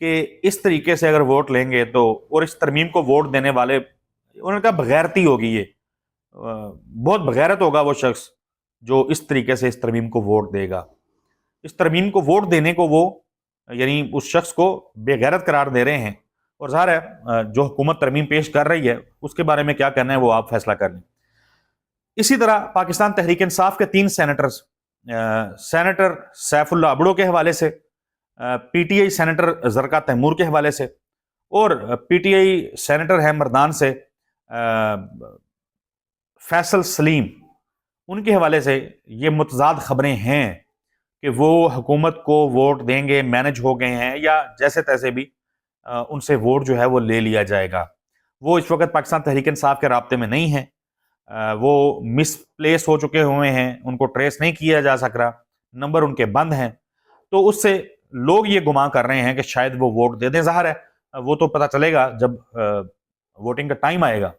کہ اس طریقے سے اگر ووٹ لیں گے تو، اور اس ترمیم کو ووٹ دینے والے، انہوں نے کہا بغیرتی ہوگی، یہ بہت بغیرت ہوگا وہ شخص جو اس طریقے سے اس ترمیم کو ووٹ دے گا. اس ترمیم کو ووٹ دینے کو وہ، یعنی اس شخص کو بے غیرت قرار دے رہے ہیں. اور ظاہر ہے جو حکومت ترمیم پیش کر رہی ہے اس کے بارے میں کیا کرنا ہے وہ آپ فیصلہ کر لیں. اسی طرح پاکستان تحریک انصاف کے 3 senators, senator Saifullah Abro کے حوالے سے، P T I senator Zarqa Taimur کے حوالے سے، اور پی ٹی آئی سینیٹر ہے مردان سے فیصل سلیم، ان کے حوالے سے یہ متضاد خبریں ہیں کہ وہ حکومت کو ووٹ دیں گے، مینج ہو گئے ہیں، یا جیسے تیسے بھی ان سے ووٹ جو ہے وہ لے لیا جائے گا. وہ اس وقت پاکستان تحریک انصاف کے رابطے میں نہیں ہیں، وہ مس پلیس ہو چکے ہوئے ہیں، ان کو ٹریس نہیں کیا جا سک رہا، نمبر ان کے بند ہیں. تو اس سے لوگ یہ گمان کر رہے ہیں کہ شاید وہ ووٹ دے دیں. ظاہر ہے وہ تو پتہ چلے گا جب ووٹنگ کا ٹائم آئے گا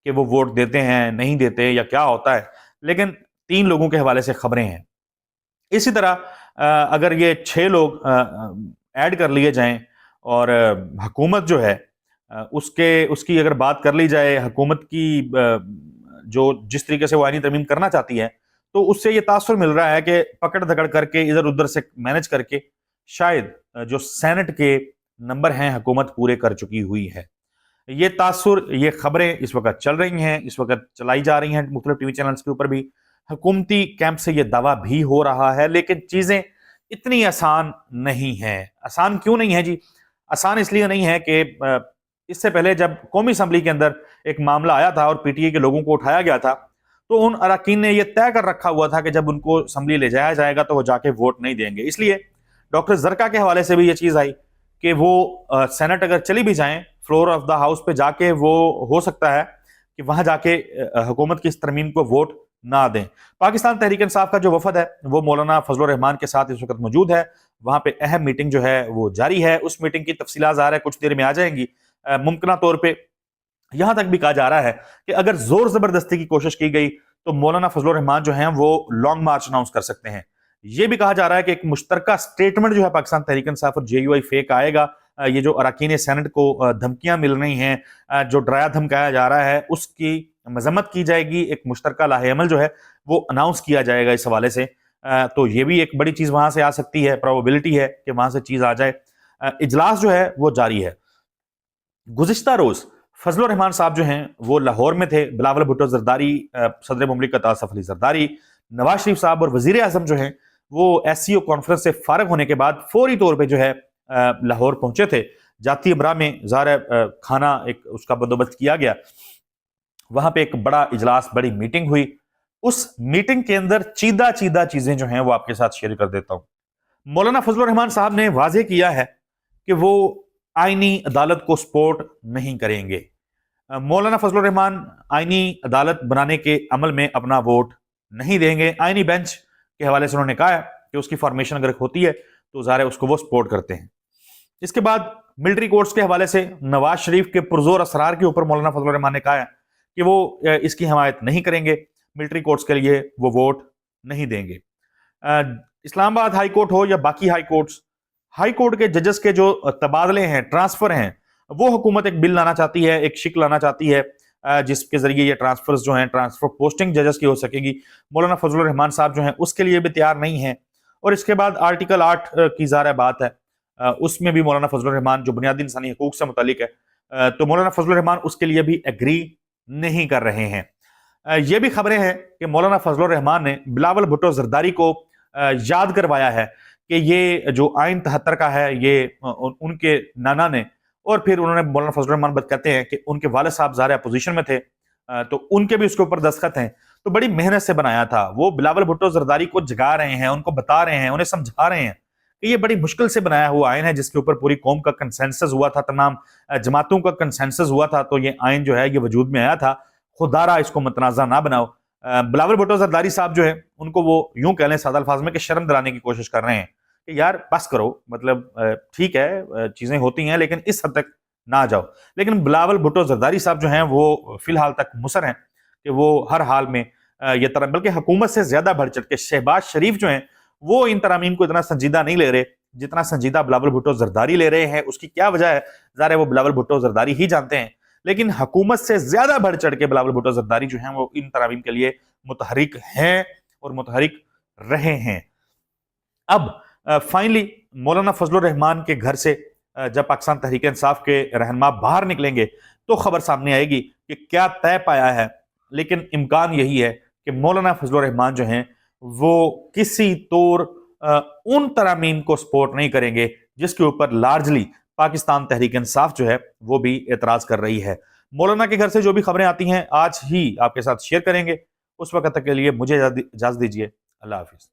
کہ وہ ووٹ دیتے ہیں نہیں دیتے یا کیا ہوتا ہے. لیکن 3 لوگوں کے حوالے سے خبریں ہیں. اسی طرح اگر یہ 6 لوگ ایڈ کر لیے جائیں اور حکومت جو ہے اس کی اگر بات کر لی جائے، حکومت کی جو جس طریقے سے وہ آئینی ترمیم کرنا چاہتی ہے، تو اس سے یہ تاثر مل رہا ہے کہ پکڑ دھکڑ کر کے ادھر ادھر سے مینج کر کے شاید جو سینٹ کے نمبر ہیں حکومت پورے کر چکی ہوئی ہے. یہ تاثر، یہ خبریں اس وقت چل رہی ہیں، اس وقت چلائی جا رہی ہیں مختلف ٹی وی چینلز کے اوپر بھی. حکومتی کیمپ سے یہ دعویٰ بھی ہو رہا ہے، لیکن چیزیں اتنی آسان نہیں ہیں. آسان کیوں نہیں ہے جی؟ آسان اس لیے نہیں ہے کہ اس سے پہلے جب قومی اسمبلی کے اندر ایک معاملہ آیا تھا اور پی ٹی آئی کے لوگوں کو اٹھایا گیا تھا، تو ان اراکین نے یہ طے کر رکھا ہوا تھا کہ جب ان کو اسمبلی لے جایا جائے گا تو وہ جا کے ووٹ نہیں دیں گے. اس لیے ڈاکٹر زرقا کے حوالے سے بھی یہ چیز آئی کہ وہ سینٹ اگر چلی بھی جائیں، فلور آف دا ہاؤس پہ جا کے وہ ہو سکتا ہے کہ وہاں جا کے حکومت کی اس ترمیم کو ووٹ نہ دیں. پاکستان تحریک انصاف کا جو وفد ہے وہ مولانا فضل الرحمان کے ساتھ اس وقت موجود ہے. وہاں پہ اہم میٹنگ جو ہے وہ جاری ہے. اس میٹنگ کی تفصیلات ظاہر ہے کچھ دیر میں آ جائیں گی. ممکنہ طور پہ یہاں تک بھی کہا جا رہا ہے کہ اگر زور زبردستی کی کوشش کی گئی تو مولانا فضل الرحمان جو ہیں وہ لانگ مارچ اناؤنس کر سکتے ہیں. یہ بھی کہا جا رہا ہے کہ ایک مشترکہ سٹیٹمنٹ جو ہے پاکستان تحریک انصاف اور جے یو آئی فیک آئے گا. یہ جو اراکین سینٹ کو دھمکیاں مل رہی ہیں، جو ڈرایا دھمکایا جا رہا ہے، اس کی مذمت کی جائے گی. ایک مشترکہ لاہ عمل جو ہے وہ اناؤنس کیا جائے گا اس حوالے سے. تو یہ بھی ایک بڑی چیز وہاں سے آ سکتی ہے، پروبیبلٹی ہے کہ وہاں سے چیز آ جائے. اجلاس جو ہے وہ جاری ہے. گزشتہ روز فضل الرحمان صاحب جو ہیں وہ لاہور میں تھے. بلاول بھٹو زرداری، صدر مملکت آصف علی زرداری، نواز شریف صاحب اور وزیر اعظم جو ہیں وہ ایس سی او کانفرنس سے فارغ ہونے کے بعد فوری طور پہ جو ہے لاہور پہنچے تھے. جاتی امراء میں ظاہر کھانا ایک اس کا بندوبست کیا گیا. وہاں پہ ایک بڑا اجلاس، بڑی میٹنگ ہوئی. اس میٹنگ کے اندر چیدہ چیزیں جو ہیں وہ آپ کے ساتھ شیئر کر دیتا ہوں. مولانا فضل الرحمان صاحب نے واضح کیا ہے کہ وہ آئینی عدالت کو سپورٹ نہیں کریں گے. مولانا فضل الرحمان آئینی عدالت بنانے کے عمل میں اپنا ووٹ نہیں دیں گے. آئینی بینچ کے حوالے سے انہوں نے کہا ہے کہ اس کی فارمیشن اگر ہوتی ہے تو ظاہر اس کو وہ سپورٹ کرتے ہیں. اس کے بعد ملٹری کورٹس کے حوالے سے نواز شریف کے پرزور اسرار کے اوپر مولانا فضل الرحمان نے کہا ہے کہ وہ اس کی حمایت نہیں کریں گے. ملٹری کورٹس کے لیے وہ ووٹ نہیں دیں گے. اسلام آباد ہائی کورٹ ہو یا باقی ہائی کورٹس، ہائی کورٹ کے ججز کے جو تبادلے ہیں، ٹرانسفر ہیں، وہ حکومت ایک بل لانا چاہتی ہے، ایک شکل لانا چاہتی ہے جس کے ذریعے یہ ٹرانسفرز جو ہیں، ٹرانسفر پوسٹنگ ججز کی ہو سکے گی. مولانا فضل الرحمان صاحب جو ہیں اس کے لیے بھی تیار نہیں ہیں. اور اس کے بعد آرٹیکل 8 کی ظاہر بات ہے، اس میں بھی مولانا فضل الرحمان جو بنیادی انسانی حقوق سے متعلق ہے، تو مولانا فضل الرحمان اس کے لیے بھی ایگری نہیں کر رہے ہیں. یہ بھی خبریں ہیں کہ مولانا فضل الرحمان نے بلاول بھٹو زرداری کو یاد کروایا ہے کہ یہ جو آئین 73 کا ہے یہ ان کے نانا نے، اور پھر انہوں نے مولانا فضل الرحمان کہتے ہیں کہ ان کے والد صاحب ظاہر اپوزیشن میں تھے تو ان کے بھی اس کے اوپر دستخط ہیں، تو بڑی محنت سے بنایا تھا. وہ بلاول بھٹو زرداری کو جگا رہے ہیں، ان کو بتا رہے ہیں، انہیں سمجھا رہے ہیں کہ یہ بڑی مشکل سے بنایا ہوا آئین ہے جس کے اوپر پوری قوم کا کنسنسس ہوا تھا، تمام جماعتوں کا کنسنسس ہوا تھا، تو یہ آئین جو ہے یہ وجود میں آیا تھا. خدارا اس کو متنازع نہ بناؤ. بلاول بھٹو زرداری صاحب جو ہے ان کو وہ یوں کہہ لیں سادہ الفاظ میں کہ شرم دلانے کی کوشش کر رہے ہیں کہ یار بس کرو، مطلب ٹھیک ہے چیزیں ہوتی ہیں لیکن اس حد تک نہ جاؤ. لیکن بلاول بھٹو زرداری صاحب جو ہیں وہ فی الحال تک مصر ہیں کہ وہ ہر حال میں یہ طرح، بلکہ حکومت سے زیادہ بڑھ چڑھ کے شہباز شریف جو ہیں وہ ان ترامیم کو اتنا سنجیدہ نہیں لے رہے جتنا سنجیدہ بلاول بھٹو زرداری لے رہے ہیں اس کی کیا وجہ ہے، ظاہر ہے وہ بلاول بھٹو زرداری ہی جانتے ہیں، لیکن حکومت سے زیادہ بڑھ چڑھ کے بلاول بھٹو زرداری جو ہیں وہ ان ترامیم کے لیے متحرک ہیں اور متحرک رہے ہیں۔ اب فائنلی مولانا فضل الرحمان کے گھر سے جب پاکستان تحریک انصاف کے رہنما باہر نکلیں گے تو خبر سامنے آئے گی کہ کیا طے پایا ہے، لیکن امکان یہی ہے کہ مولانا فضل الرحمان جو ہیں وہ کسی طور ان ترامیم کو سپورٹ نہیں کریں گے جس کے اوپر لارجلی پاکستان تحریک انصاف جو ہے وہ بھی اعتراض کر رہی ہے۔ مولانا کے گھر سے جو بھی خبریں آتی ہیں آج ہی آپ کے ساتھ شیئر کریں گے۔ اس وقت تک کے لیے مجھے اجازت دیجیے، اللہ حافظ۔